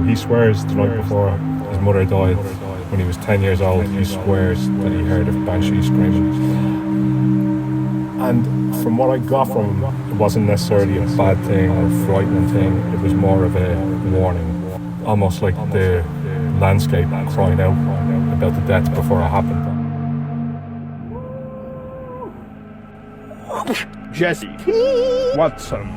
he swears the night before his mother died, when he was 10 years old, he swears that he heard a banshee screaming. And from what I got from him, it wasn't necessarily a bad thing or a frightening thing, it was more of a warning. Almost like the landscape crying out about the death before it happened. Jesse, Watson.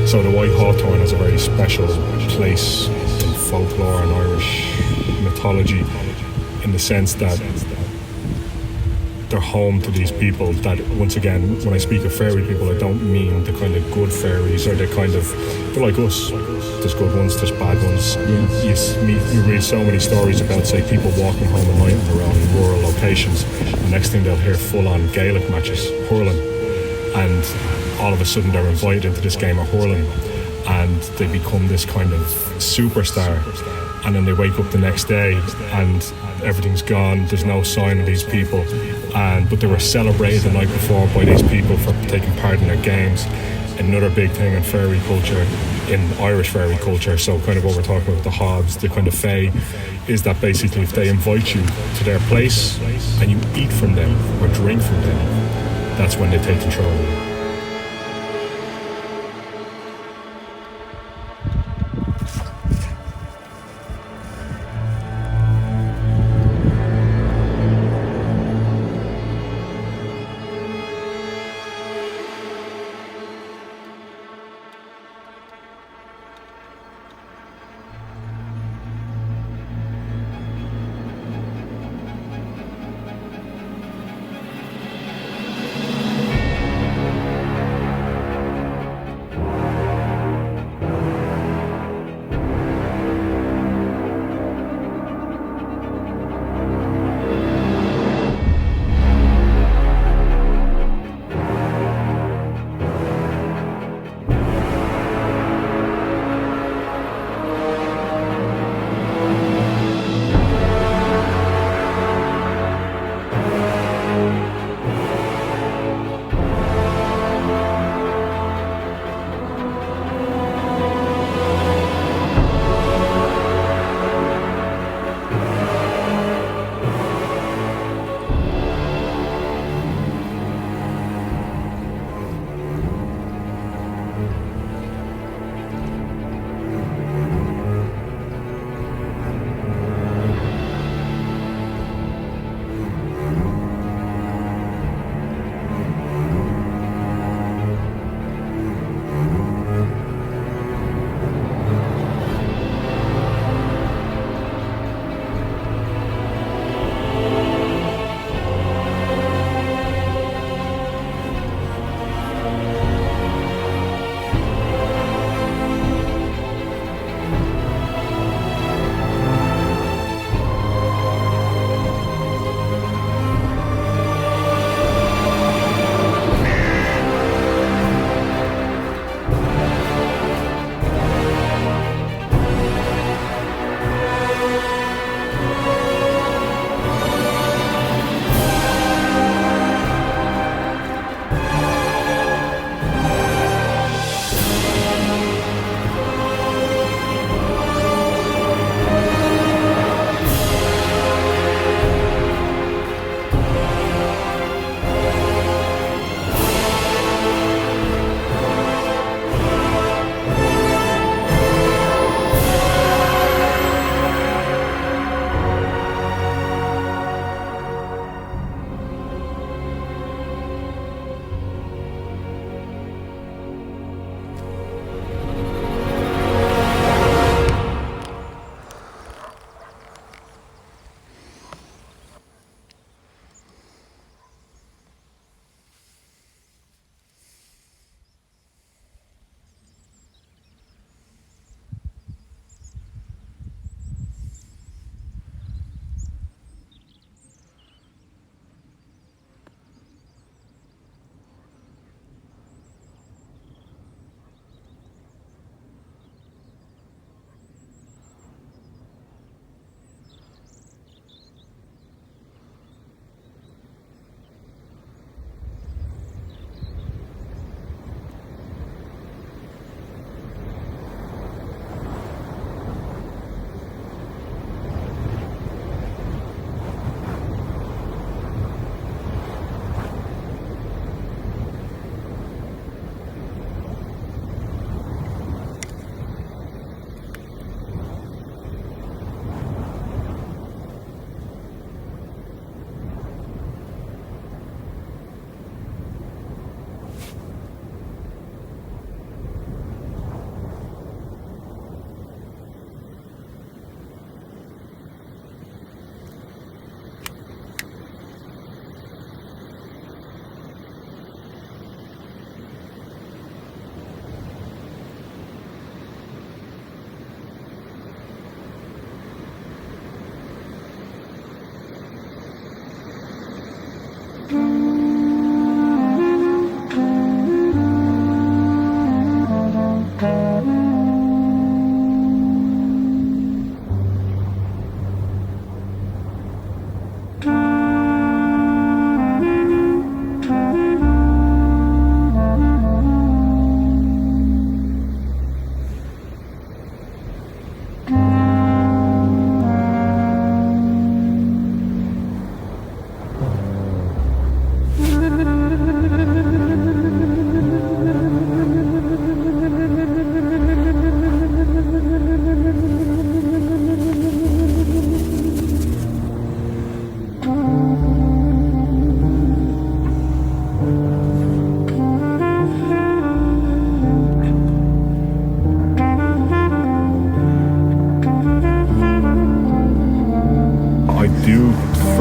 So the White Hawthorn is a very special place in folklore and Irish mythology, in the sense that they're home to these people that, once again, when I speak of fairy people, I don't mean the kind of good fairies, or the kind of, they're like us. There's good ones, there's bad ones. You read so many stories about, say, people walking home at night on their own in rural locations. The next thing they'll hear full-on Gaelic matches, hurling. And all of a sudden they're invited into this game of hurling, and they become this kind of superstar. And then they wake up the next day and everything's gone, there's no sign of these people, but they were celebrated the night before by these people for taking part in their games. Another big thing in fairy culture, in Irish fairy culture, so kind of what we're talking about, the Hobbs, the kind of fae, is that basically if they invite you to their place and you eat from them or drink from them, that's when they take control of you.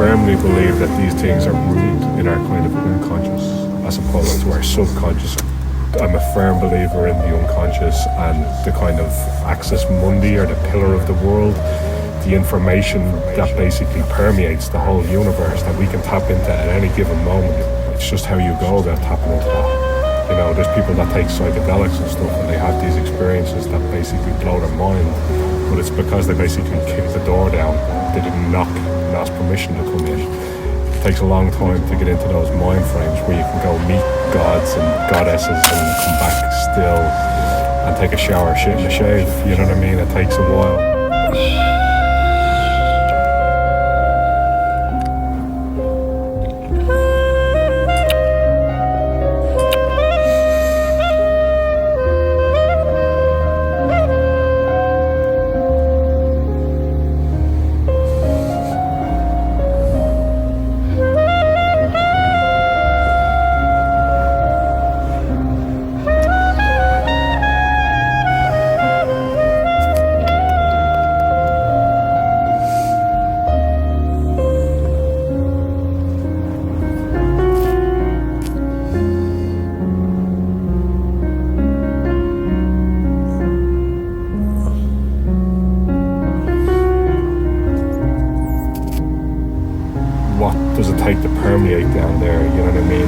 firmly believe that these things are rooted in our kind of unconscious as opposed to our subconscious. I'm a firm believer in the unconscious and the kind of axis mundi, or the pillar of the world, the information that basically permeates the whole universe that we can tap into at any given moment. It's just how you go about tapping into that. You know, there's people that take psychedelics and stuff and they have these experiences that basically blow their mind, but it's because they basically kicked the door down. They didn't knock and ask permission to come in. It takes a long time to get into those mind frames where you can go meet gods and goddesses and come back still and take a shower, shit in the shave. You know what I mean? It takes a while. Does it take to permeate down there? You know what I mean?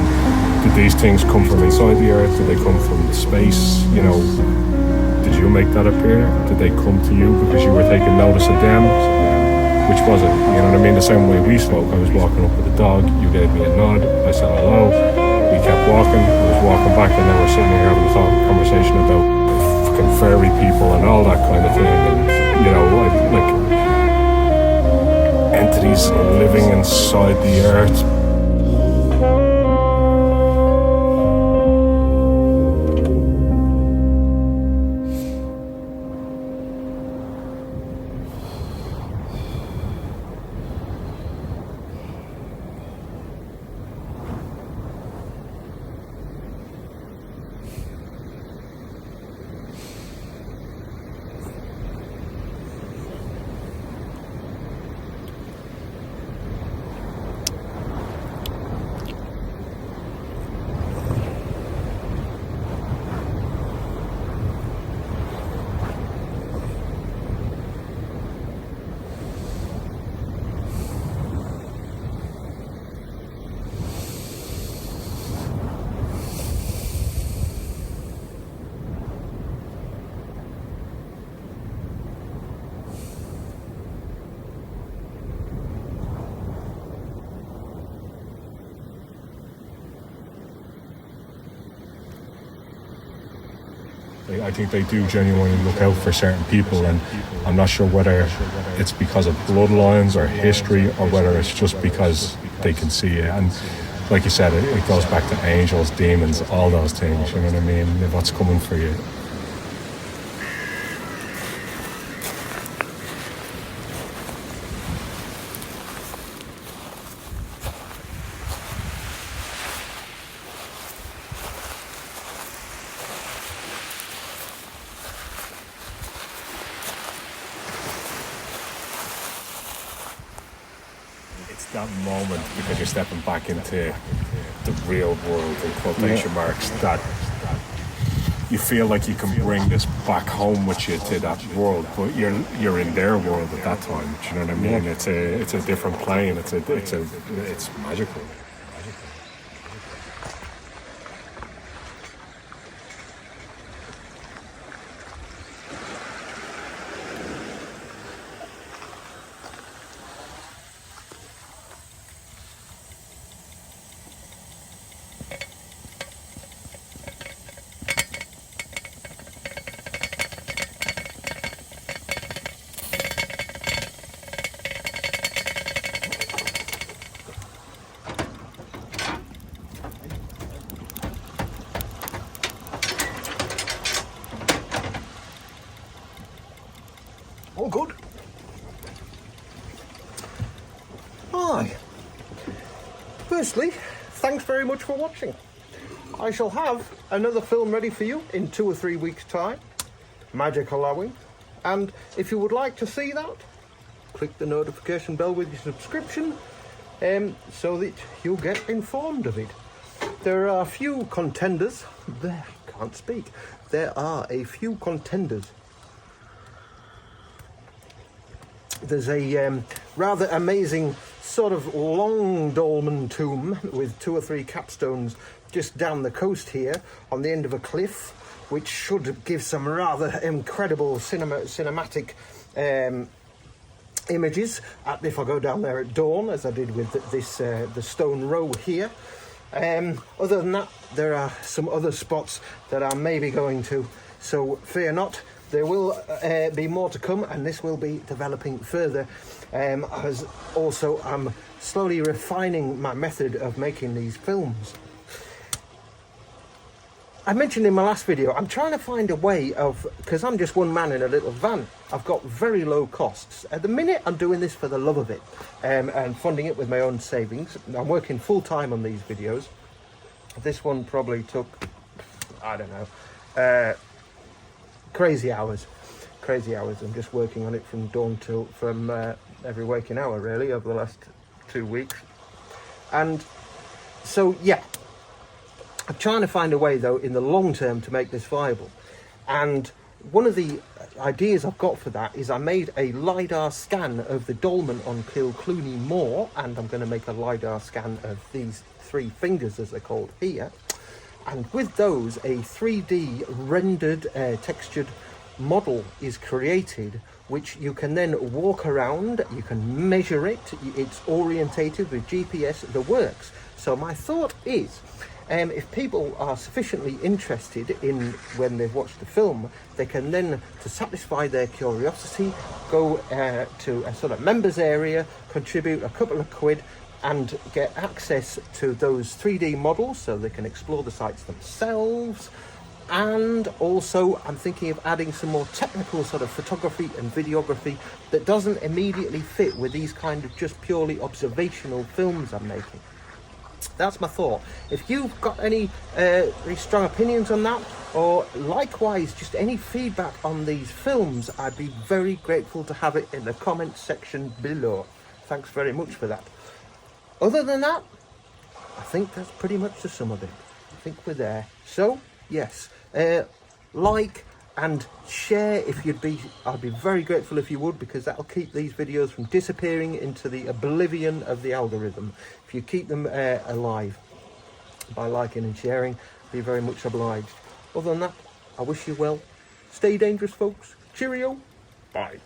Did these things come from inside the earth? Did they come from space? You know, did you make that appear? Did they come to you because you were taking notice of them? Which was it? You know what I mean? The same way we spoke. I was walking up with a dog, you gave me a nod, I said hello, we kept walking, I was walking back, and then we're sitting here having a conversation about fucking fairy people and all that kind of thing. And, you know, like entities living inside the earth. I think they do genuinely look out for certain people, and I'm not sure whether it's because of bloodlines or history, or whether it's just because they can see it. And like you said, it goes back to angels, demons, all those things, you know what I mean? What's coming for you. It's that moment, because you're stepping back into the real world, in quotation marks, that you feel like you can bring this back home with you to that world, but you're in their world at that time. Do you know what I mean? It's a different plane. It's magical. All good. Hi. Firstly, thanks very much for watching. I shall have another film ready for you in 2 or 3 weeks' time, magic allowing. And if you would like to see that, click the notification bell with your subscription, so that you'll get informed of it. There are a few contenders. There, can't speak. There are a few contenders. There's a rather amazing sort of long dolmen tomb with 2 or 3 capstones just down the coast here on the end of a cliff, which should give some rather incredible cinematic images if I go down there at dawn, as I did with this the stone row here. Other than that, there are some other spots that I'm maybe going to, so fear not. There will be more to come, and this will be developing further, as also I'm slowly refining my method of making these films. I mentioned in my last video, I'm trying to find a way of, because I'm just one man in a little van, I've got very low costs. At the minute, I'm doing this for the love of it, and funding it with my own savings. I'm working full-time on these videos. This one probably took, I don't know, crazy hours. I'm just working on it from dawn till, from every waking hour, really, over the last 2 weeks. And so, yeah. I'm trying to find a way, though, in the long term to make this viable. And one of the ideas I've got for that is I made a LiDAR scan of the dolmen on Kilclooney Moor, and I'm going to make a LiDAR scan of these 3 fingers, as they're called here. And with those, a 3D rendered, textured model is created, which you can then walk around, you can measure it, it's orientated with GPS, the works. So my thought is, if people are sufficiently interested in when they've watched the film, they can then, to satisfy their curiosity, go to a sort of members area, contribute a couple of quid, and get access to those 3D models so they can explore the sites themselves. And also, I'm thinking of adding some more technical sort of photography and videography that doesn't immediately fit with these kind of just purely observational films I'm making. That's my thought. If you've got any really strong opinions on that, or likewise just any feedback on these films, I'd be very grateful to have it in the comment section below. Thanks very much for that. Other than that, I think that's pretty much the sum of it. I think we're there. So, yes, like and share if you'd be. I'd be very grateful if you would, because that'll keep these videos from disappearing into the oblivion of the algorithm. If you keep them alive by liking and sharing, I'd be very much obliged. Other than that, I wish you well. Stay dangerous, folks. Cheerio. Bye.